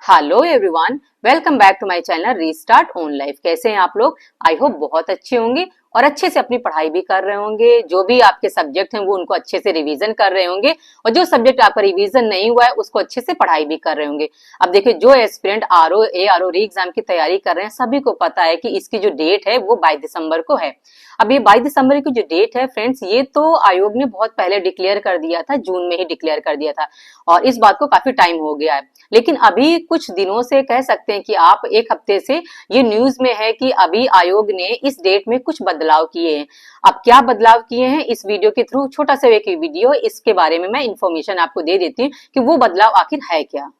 Hello everyone, welcome back to my channel restart on life. कैसे हैं आप लोग? आई होप बहुत अच्छे होंगे और अच्छे से अपनी पढ़ाई भी कर रहे होंगे। जो भी आपके सब्जेक्ट हैं वो उनको अच्छे से रिवीजन कर रहे होंगे और जो सब्जेक्ट आपका रिवीजन नहीं हुआ है उसको अच्छे से पढ़ाई भी कर रहे होंगे। अब देखिए, जो aspirant RO A R O re exam की तैयारी कर रहे हैं सभी को पता है कि इसकी जो डेट है वो 22 दिसंबर को है। अब ये 22 दिसंबर की जो डेट है फ्रेंड्स, ये तो आयोग ने बहुत पहले डिक्लेयर कर दिया था, जून में ही डिक्लेयर कर दिया था और इस बात को काफी टाइम हो गया है। लेकिन अभी कुछ दिनों से कह सकते हैं कि आप एक हफ्ते से ये न्यूज में है कि अभी आयोग ने इस डेट में कुछ बदलाव किए हैं। अब क्या बदलाव किए हैं, इस वीडियो के थ्रू छोटा सा एक वीडियो, इसके बारे में मैं इंफॉर्मेशन आपको दे देती हूँ कि वो बदलाव आखिर है क्या।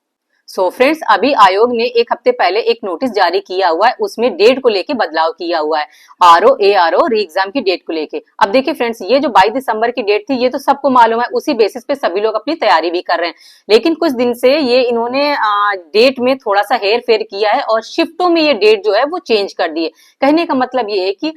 सो फ्रेंड्स, अभी आयोग ने एक हफ्ते पहले एक नोटिस जारी किया हुआ है, उसमें डेट को लेके बदलाव किया हुआ है, RO A R O re exam की डेट को लेके। अब देखिए फ्रेंड्स, ये जो 22 दिसंबर की डेट थी ये तो सबको मालूम है, उसी बेसिस पे सभी लोग अपनी तैयारी भी कर रहे हैं। लेकिन कुछ दिन से ये इन्होंने डेट में थोड़ा सा हेर फेर किया है और शिफ्टों में ये डेट जो है वो चेंज कर दी है। कहने का मतलब ये है कि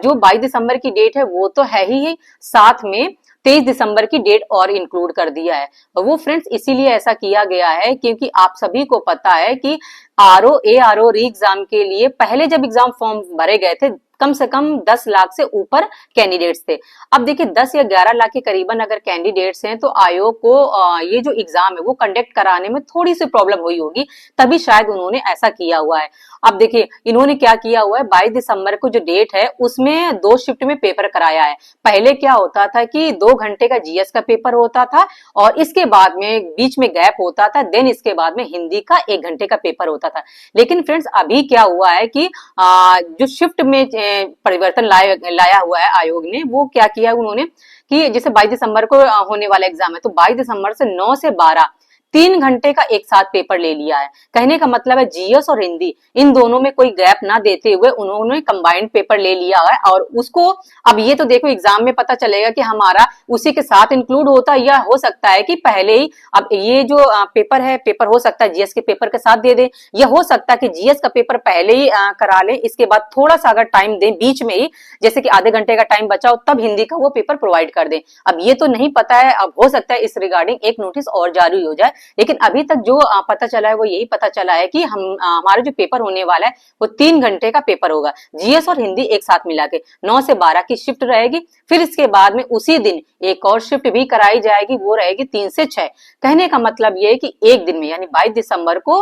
जो 22 दिसंबर की डेट है वो तो है ही, साथ में 23 दिसंबर की डेट और इंक्लूड कर दिया है। वो फ्रेंड्स इसीलिए ऐसा किया गया है क्योंकि आप सभी को पता है कि RO A R O re exam के लिए पहले जब एग्जाम फॉर्म भरे गए थे कम से कम 10 लाख से ऊपर कैंडिडेट्स थे। अब देखिए 10 या 11 लाख के करीबन अगर कैंडिडेट्स हैं तो आयोग को ये जो एग्जाम है वो कंडक्ट कराने में थोड़ी सी प्रॉब्लम हुई होगी, तभी शायद उन्होंने ऐसा किया हुआ है। अब देखिए इन्होंने क्या किया हुआ है, 22 दिसंबर को जो डेट है उसमें 2 शिफ्ट में पेपर कराया है। पहले क्या होता था कि 2 घंटे का जीएस का पेपर होता था और इसके बाद में बीच में गैप होता था, देन इसके बाद में हिंदी का 1 घंटे का पेपर होता था। लेकिन फ्रेंड्स अभी क्या हुआ है कि जो शिफ्ट में परिवर्तन लाया हुआ है आयोग ने, वो क्या किया है उन्होंने कि जैसे 22 दिसंबर को होने वाला एग्जाम है तो 22 दिसंबर से 9 से 12 3 घंटे का एक साथ पेपर ले लिया है। कहने का मतलब है जीएस और हिंदी इन दोनों में कोई गैप ना देते हुए उन्होंने कंबाइंड पेपर ले लिया है और उसको अब ये तो देखो एग्जाम में पता चलेगा कि हमारा उसी के साथ इंक्लूड होता है या हो सकता है कि पहले ही अब ये जो पेपर है, पेपर हो सकता है जीएस के पेपर के साथ दे दे, या हो सकता है कि जीएस का पेपर पहले ही करा ले, इसके बाद थोड़ा सा अगर टाइम दें बीच में ही, जैसे कि आधे घंटे का टाइम बचा हो तब हिंदी का वो पेपर प्रोवाइड कर दें। अब ये तो नहीं पता है, अब हो सकता है इस रिगार्डिंग एक नोटिस और जारी हो जाए, लेकिन अभी तक जो पता चला है वो यही पता चला है कि हमारा जो पेपर होने वाला है वो 3 घंटे का पेपर होगा, जीएस और हिंदी एक साथ मिला के 9 से 12 की शिफ्ट रहेगी। फिर इसके बाद में उसी दिन एक और शिफ्ट भी कराई जाएगी, वो रहेगी 3 से 6। कहने का मतलब ये है कि एक दिन में यानी 22 दिसंबर को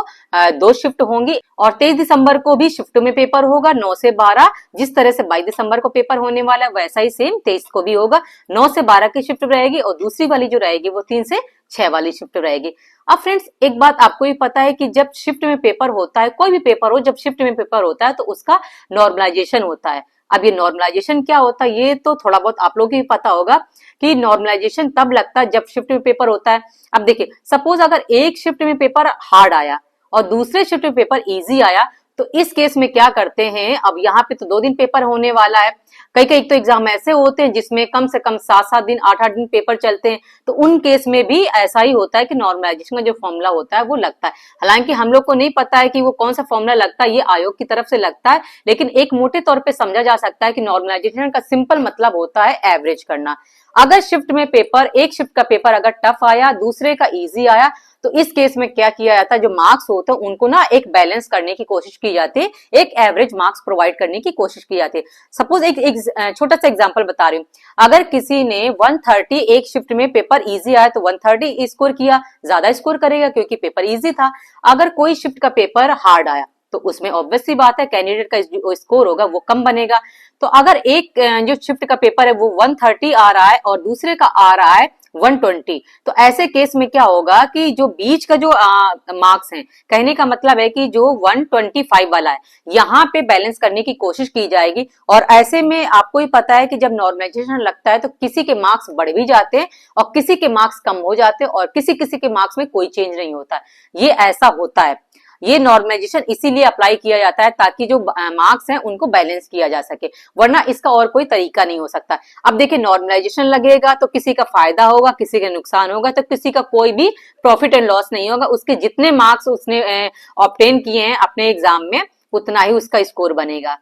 2 शिफ्ट होंगी और 23 दिसंबर को भी शिफ्ट में पेपर होगा 9 से 12। जिस तरह से 22 दिसंबर को पेपर होने वाला है वैसा ही सेम 23 को भी होगा, 9 से 12 की शिफ्ट रहेगी और दूसरी वाली जो रहेगी वो 3 से 6 वाली शिफ्ट रहेगी। अब फ्रेंड्स एक बात आपको भी पता है कि जब शिफ्ट में पेपर होता है, कोई भी पेपर हो, जब शिफ्ट में पेपर होता है तो उसका नॉर्मलाइजेशन होता है। अब ये नॉर्मलाइजेशन क्या होता है ये तो थोड़ा बहुत आप लोगों को भी पता होगा कि नॉर्मलाइजेशन तब लगता है जब शिफ्ट में पेपर होता है। अब देखिए सपोज अगर एक शिफ्ट में पेपर हार्ड आया और दूसरे शिफ्ट में पेपर इजी आया तो इस केस में क्या करते हैं, अब यहाँ पे तो 2 दिन पेपर होने वाला है, कई कई तो एग्जाम ऐसे होते हैं जिसमें कम से कम 7-7 दिन 8-8 दिन पेपर चलते हैं, तो उन केस में भी ऐसा ही होता है कि नॉर्मलाइजेशन का जो फॉर्मूला होता है वो लगता है। हालांकि हम लोग को नहीं पता है कि वो कौन सा फॉर्मूला लगता है, ये आयोग की तरफ से लगता है, लेकिन एक मोटे तौर पे समझा जा सकता है कि नॉर्मलाइजेशन का सिंपल मतलब होता है एवरेज करना। अगर शिफ्ट में पेपर, एक शिफ्ट का पेपर अगर टफ आया दूसरे का इजी आया तो इस केस में क्या किया जाता है, जो मार्क्स होते हैं उनको ना एक बैलेंस करने की कोशिश की जाती है, एक एवरेज मार्क्स प्रोवाइड करने की कोशिश की जाती है। सपोज एक छोटा सा एग्जांपल बता रही हूँ, अगर किसी ने 130 एक शिफ्ट में पेपर इजी आया तो 130 स्कोर किया, ज्यादा स्कोर करेगा क्योंकि पेपर इजी था। अगर कोई शिफ्ट का पेपर हार्ड आया तो उसमें ऑब्वियस सी बात है कैंडिडेट का जो स्कोर होगा वो कम बनेगा। तो अगर एक जो शिफ्ट का पेपर है वो 130 आ रहा है और दूसरे का आ रहा है 120, तो ऐसे केस में क्या होगा कि जो बीच का जो मार्क्स हैं, कहने का मतलब है कि जो 125 वाला है यहाँ पे बैलेंस करने की कोशिश की जाएगी। और ऐसे में आपको ही पता है कि जब नॉर्मलाइजेशन लगता है तो किसी के मार्क्स बढ़ भी जाते हैं और किसी के मार्क्स कम हो जाते हैं और किसी किसी के मार्क्स में कोई चेंज नहीं होता, ये ऐसा होता है। ये नॉर्मलाइजेशन इसीलिए अप्लाई किया जाता है ताकि जो मार्क्स हैं उनको बैलेंस किया जा सके, वरना इसका और कोई तरीका नहीं हो सकता। अब देखिए नॉर्मलाइजेशन लगेगा तो किसी का फायदा होगा, किसी का नुकसान होगा, तो किसी का कोई भी प्रॉफिट एंड लॉस नहीं होगा। उसके जितने मार्क्स उसने ऑब्टेन किए हैं अपने एग्जाम में उतना ही उसका स्कोर बनेगा।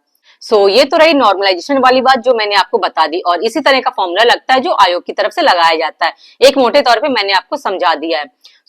ये तो रही नॉर्मलाइजेशन वाली बात जो मैंने आपको बता दी, और इसी तरह का फॉर्मूला लगता है जो आयोग की तरफ से लगाया जाता है, एक मोटे तौर पे मैंने आपको समझा दिया है।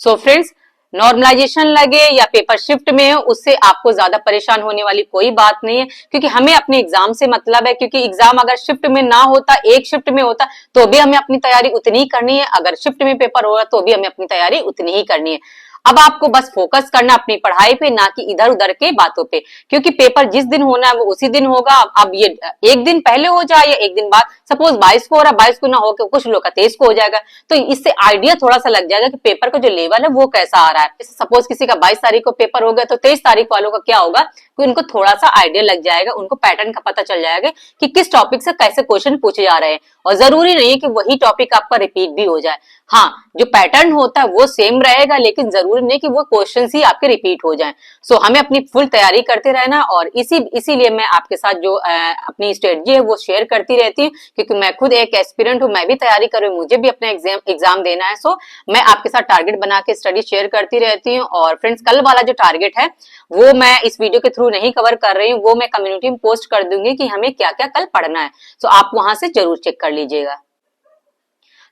फ्रेंड्स नॉर्मलाइजेशन लगे या पेपर शिफ्ट में हो, उससे आपको ज्यादा परेशान होने वाली कोई बात नहीं है, क्योंकि हमें अपने एग्जाम से मतलब है। क्योंकि एग्जाम अगर शिफ्ट में ना होता, एक शिफ्ट में होता, तो भी हमें अपनी तैयारी उतनी ही करनी है। अगर शिफ्ट में पेपर होगा तो भी हमें अपनी तैयारी उतनी ही करनी है। अब आपको बस फोकस करना अपनी पढ़ाई पे, ना कि इधर उधर के बातों पे, क्योंकि पेपर जिस दिन होना है वो उसी दिन होगा। अब ये एक दिन पहले हो जाए या एक दिन बाद, सपोज 22 को हो रहा है, 22 को ना हो के कुछ लोग का 23 को हो जाएगा, तो इससे आइडिया थोड़ा सा लग जाएगा कि पेपर का जो लेवल है वो कैसा आ रहा है। सपोज किसी का 22 तारीख को पेपर हो गया, तो 23 तारीख वालों का क्या होगा कि उनको थोड़ा सा आइडिया लग जाएगा, उनको पैटर्न का पता चल जाएगा कि किस टॉपिक से कैसे क्वेश्चन पूछे जा रहे हैं। और जरूरी नहीं है कि वही टॉपिक आपका रिपीट भी हो जाए। हाँ, जो पैटर्न होता है वो सेम रहेगा, लेकिन जरूरी नहीं कि वो क्वेश्चन ही आपके रिपीट हो जाएं। सो हमें अपनी फुल तैयारी करते रहना, और इसीलिए मैं आपके साथ जो अपनी स्ट्रेटजी है वो शेयर करती रहती हूँ, क्योंकि मैं खुद एक एस्पिरेंट हूँ, मैं भी तैयारी कर रही हूँ, मुझे भी अपना एग्जाम देना है। सो मैं आपके साथ टारगेट बना के स्टडी शेयर करती रहती हूँ। और फ्रेंड्स, कल वाला जो टारगेट है वो मैं इस वीडियो के थ्रू नहीं कवर कर रही हूँ, वो मैं कम्युनिटी में पोस्ट कर दूंगी कि हमें क्या क्या कल पढ़ना है। सो आप वहां से जरूर चेक कर लीजिएगा।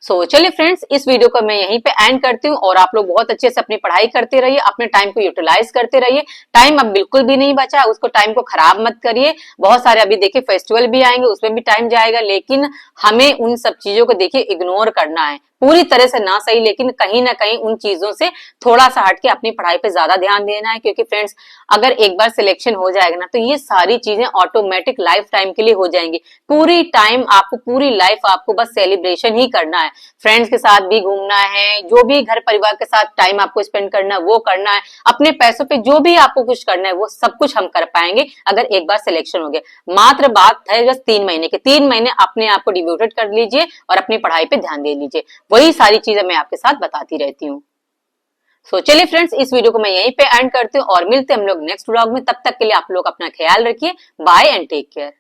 चलिए फ्रेंड्स, इस वीडियो को मैं यहीं पे एंड करती हूँ, और आप लोग बहुत अच्छे से अपनी पढ़ाई करते रहिए, अपने टाइम को यूटिलाइज करते रहिए। टाइम अब बिल्कुल भी नहीं बचा है, उसको टाइम को खराब मत करिए। बहुत सारे अभी देखिए फेस्टिवल भी आएंगे, उसमें भी टाइम जाएगा, लेकिन हमें उन सब चीजों को देखिए इग्नोर करना है, पूरी तरह से ना सही, लेकिन कहीं ना कहीं उन चीजों से थोड़ा सा हटके अपनी पढ़ाई पे ज्यादा ध्यान देना है। क्योंकि फ्रेंड्स, अगर एक बार सिलेक्शन हो जाएगा ना, तो ये सारी चीजें ऑटोमेटिक लाइफ टाइम के लिए हो जाएंगी। पूरी टाइम आपको, पूरी लाइफ आपको बस सेलिब्रेशन ही करना है, फ्रेंड्स के साथ भी घूमना है, जो भी घर परिवार के साथ टाइम आपको स्पेंड करना है वो करना है, अपने पैसों पे जो भी आपको कुछ करना है वो सब कुछ हम कर पाएंगे अगर एक बार सिलेक्शन हो गया। मात्र बात है बस 3 महीने के, 3 महीने अपने आप को डिवोटेड कर लीजिए और अपनी पढ़ाई पे ध्यान दे लीजिए। वही सारी चीजें मैं आपके साथ बताती रहती हूँ। चलिए फ्रेंड्स, इस वीडियो को मैं यहीं पे एंड करती हूँ, और मिलते हैं हम लोग नेक्स्ट व्लॉग में। तब तक के लिए आप लोग अपना ख्याल रखिए। Bye and take care.